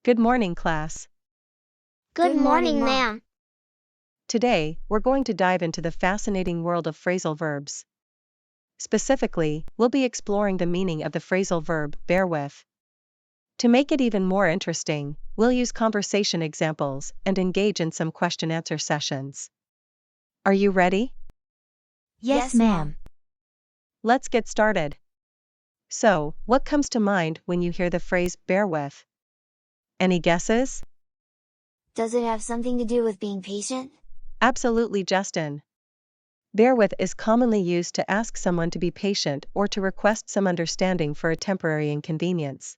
Good morning, class. Good morning, ma'am. Today, we're going to dive into the fascinating world of phrasal verbs. Specifically, we'll be exploring the meaning of the phrasal verb, bear with. To make it even more interesting, we'll use conversation examples and engage in some question-answer sessions. Are you ready? Yes, ma'am. Let's get started. So, what comes to mind when you hear the phrase, bear with? Any guesses? Does it have something to do with being patient? Absolutely, Justin. Bear with is commonly used to ask someone to be patient or to request some understanding for a temporary inconvenience.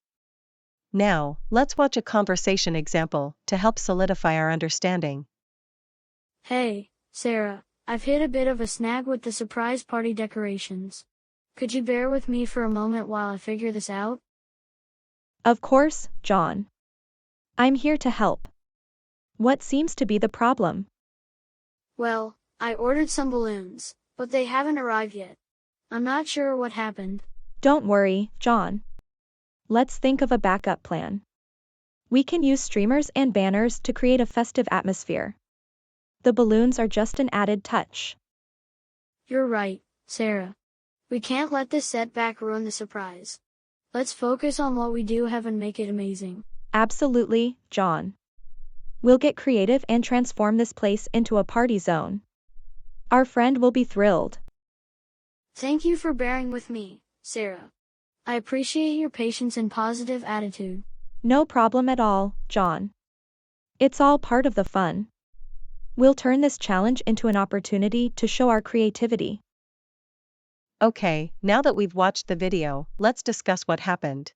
Now, let's watch a conversation example to help solidify our understanding. Hey, Sarah, I've hit a bit of a snag with the surprise party decorations. Could you bear with me for a moment while I figure this out? Of course, John. I'm here to help. What seems to be the problem? Well, I ordered some balloons, but they haven't arrived yet. I'm not sure what happened. Don't worry, John. Let's think of a backup plan. We can use streamers and banners to create a festive atmosphere. The balloons are just an added touch. You're right, Sarah. We can't let this setback ruin the surprise. Let's focus on what we do have and make it amazing. Absolutely, John. We'll get creative and transform this place into a party zone. Our friend will be thrilled. Thank you for bearing with me, Sarah. I appreciate your patience and positive attitude. No problem at all, John. It's all part of the fun. We'll turn this challenge into an opportunity to show our creativity. Okay, now that we've watched the video, let's discuss what happened.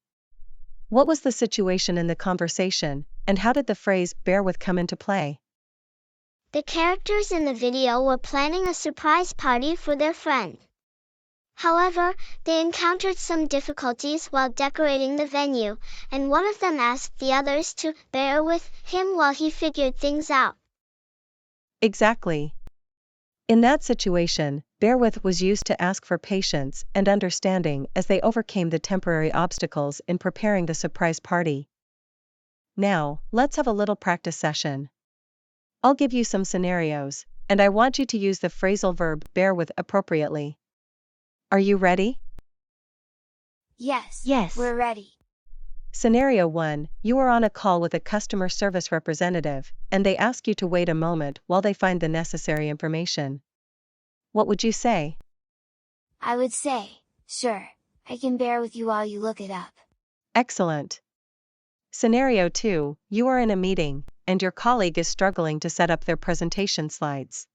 What was the situation in the conversation, and how did the phrase bear with come into play? The characters in the video were planning a surprise party for their friend. However, they encountered some difficulties while decorating the venue, and one of them asked the others to bear with him while he figured things out. Exactly. In that situation, bear with was used to ask for patience and understanding as they overcame the temporary obstacles in preparing the surprise party. Now, let's have a little practice session. I'll give you some scenarios, and I want you to use the phrasal verb bear with appropriately. Are you ready? Yes, We're ready. Scenario 1, you are on a call with a customer service representative, and they ask you to wait a moment while they find the necessary information. What would you say? I would say, sure, I can bear with you while you look it up. Excellent. Scenario 2, you are in a meeting, and your colleague is struggling to set up their presentation slides.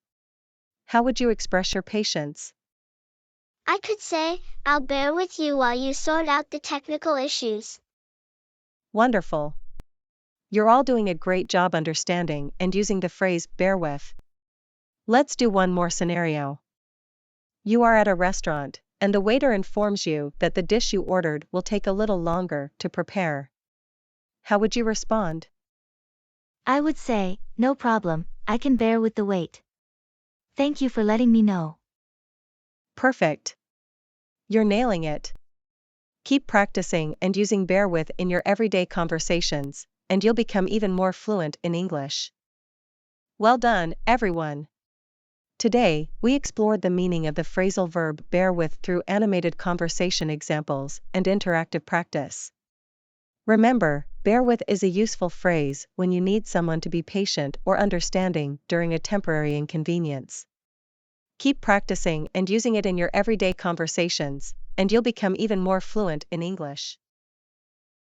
How would you express your patience? I could say, I'll bear with you while you sort out the technical issues. Wonderful. You're all doing a great job understanding and using the phrase bear with. Let's do one more scenario. You are at a restaurant, and the waiter informs you that the dish you ordered will take a little longer to prepare. How would you respond? I would say, no problem, I can bear with the wait. Thank you for letting me know. Perfect. You're nailing it. Keep practicing and using bear with in your everyday conversations, and you'll become even more fluent in English. Well done, everyone. Today, we explored the meaning of the phrasal verb bear with through animated conversation examples and interactive practice. Remember, bear with is a useful phrase when you need someone to be patient or understanding during a temporary inconvenience. Keep practicing and using it in your everyday conversations, and you'll become even more fluent in English.